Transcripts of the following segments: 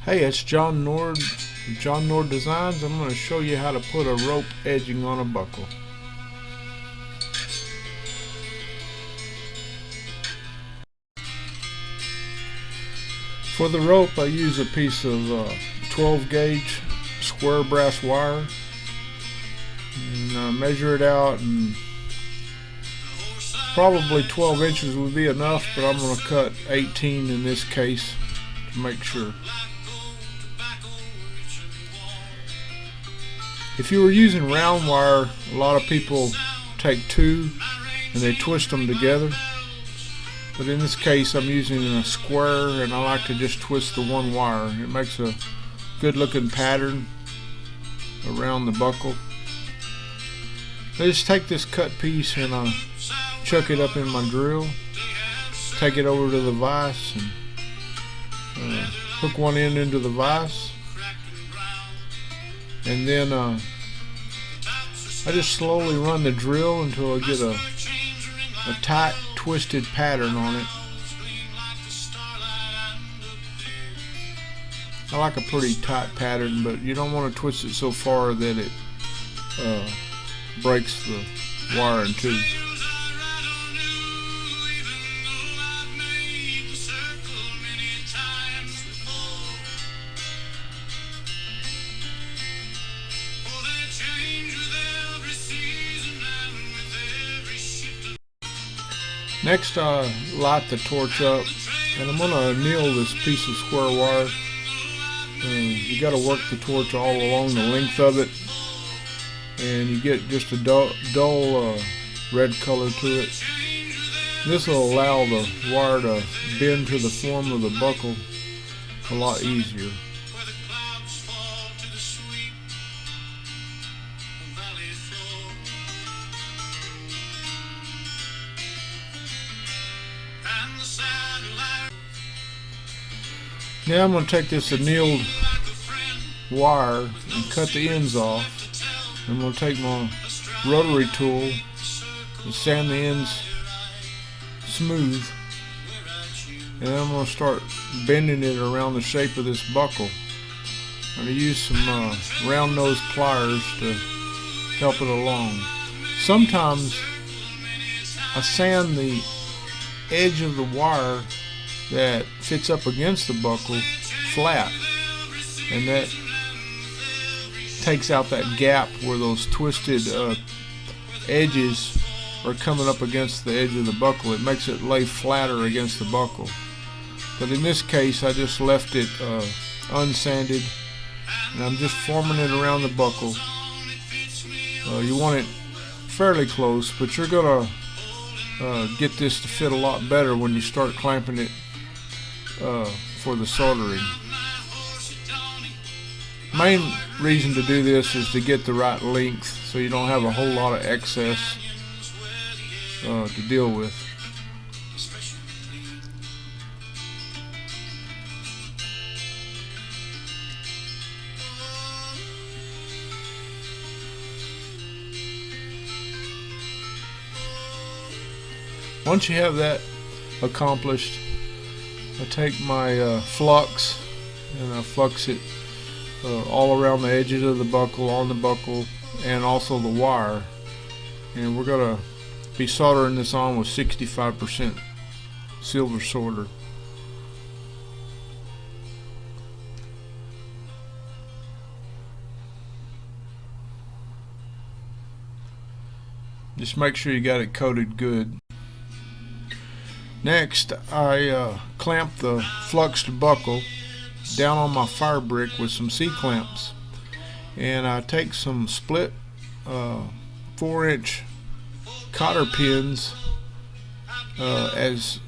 Hey, it's John Nord, John Nord Designs. I'm going to show you how to put a rope edging on a buckle. For the rope, I use a piece of 12 gauge square brass wire, and measure it out, and probably 12 inches would be enough, but I'm going to cut 18 in this case to make sure. If you were using round wire, a lot of people take two and they twist them together, but in this case I'm using a square, and I like to just twist the one wire. It makes a good looking pattern around the buckle. I just take this cut piece and chuck it up in my drill, take it over to the vise and hook one end into the vise, and then I just slowly run the drill until I get a tight twisted pattern on it. I like a pretty tight pattern, but you don't want to twist it so far that it breaks the wire in two. Next, I light the torch up, and I'm going to anneal this piece of square wire. You got to work the torch all along the length of it, and you get just a dull red color to it. This will allow the wire to bend to the form of the buckle a lot easier. Now I'm going to take this annealed wire and cut the ends off. I'm going to take my rotary tool and sand the ends smooth, and then I'm going to start bending it around the shape of this buckle. I'm going to use some round nose pliers to help it along. Sometimes I sand the edge of the wire that fits up against the buckle flat, and that takes out that gap where those twisted edges are coming up against the edge of the buckle. It makes it lay flatter against the buckle. But in this case, I just left it unsanded, and I'm just forming it around the buckle. You want it fairly close, but you're gonna get this to fit a lot better when you start clamping it for the soldering. Main reason to do this is to get the right length, so you don't have a whole lot of excess to deal with. Once you have that accomplished, I take my flux and I flux it all around the edges of the buckle, on the buckle, and also the wire. And we're going to be soldering this on with 65% silver solder. Just make sure you got it coated good. Next, I clamp the fluxed buckle down on my fire brick with some C-clamps, and I take some split 4-inch cotter pins as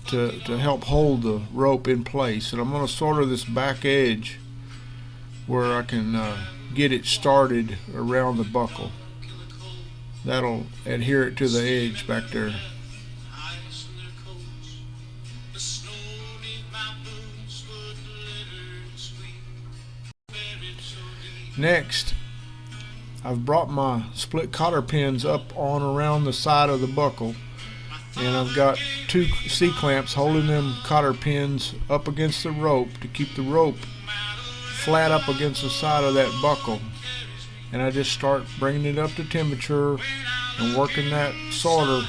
to help hold the rope in place, and I'm going to solder this back edge where I can get it started around the buckle. That'll adhere it to the edge back there. Next, I've brought my split cotter pins up on around the side of the buckle, and I've got two C-clamps holding them cotter pins up against the rope to keep the rope flat up against the side of that buckle, and I just start bringing it up to temperature and working that solder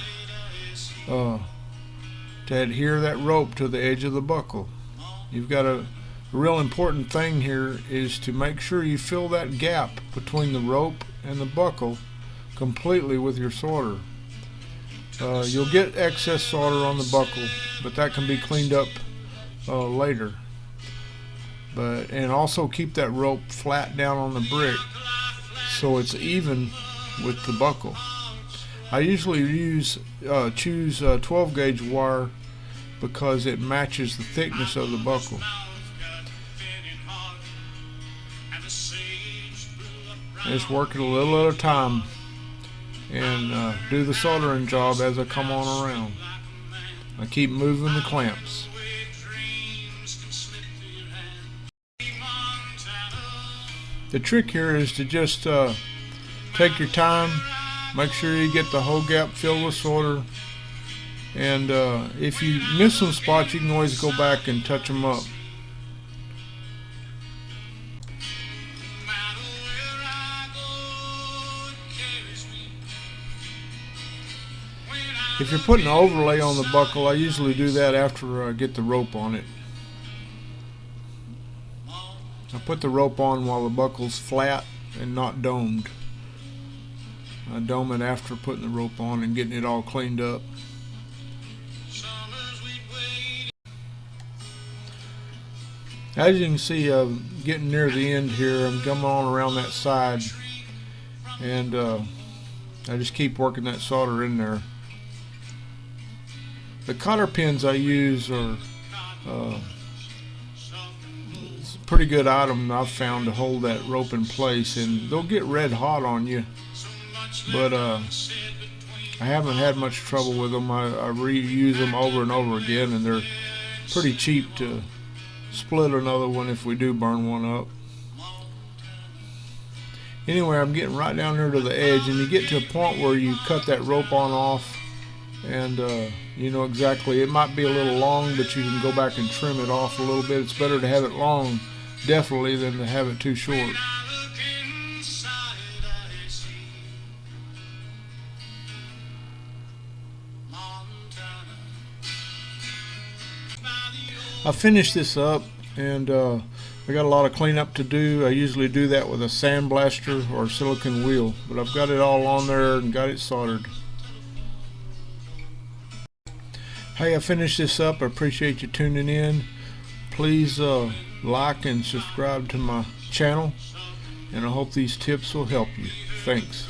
to adhere that rope to the edge of the buckle. You've got a real important thing here is to make sure you fill that gap between the rope and the buckle completely with your solder. You'll get excess solder on the buckle, but that can be cleaned up later. And also keep that rope flat down on the brick so it's even with the buckle. I usually choose 12 gauge wire because it matches the thickness of the buckle. Just work it a little at a time and do the soldering job as I come on around. I keep moving the clamps. The trick here is to just take your time, make sure you get the whole gap filled with solder, and if you miss some spots you can always go back and touch them up. If you're putting an overlay on the buckle, I usually do that after I get the rope on it. I put the rope on while the buckle's flat and not domed. I dome it after putting the rope on and getting it all cleaned up. As you can see, getting near the end here, I'm coming on around that side, and I just keep working that solder in there. The cotter pins I use are it's a pretty good item I've found to hold that rope in place, and they'll get red hot on you, but I haven't had much trouble with them. I reuse them over and over again, and they're pretty cheap to split another one if we do burn one up. Anyway, I'm getting right down there to the edge, and you get to a point where you cut that rope on off, and you know exactly, it might be a little long, but you can go back and trim it off a little bit. It's better to have it long, definitely, than to have it too short. I finished this up, and I got a lot of cleanup to do. I usually do that with a sandblaster or a silicone wheel, but I've got it all on there and got it soldered. Hey, I finished this up. I appreciate you tuning in. Please like and subscribe to my channel, and I hope these tips will help you. Thanks.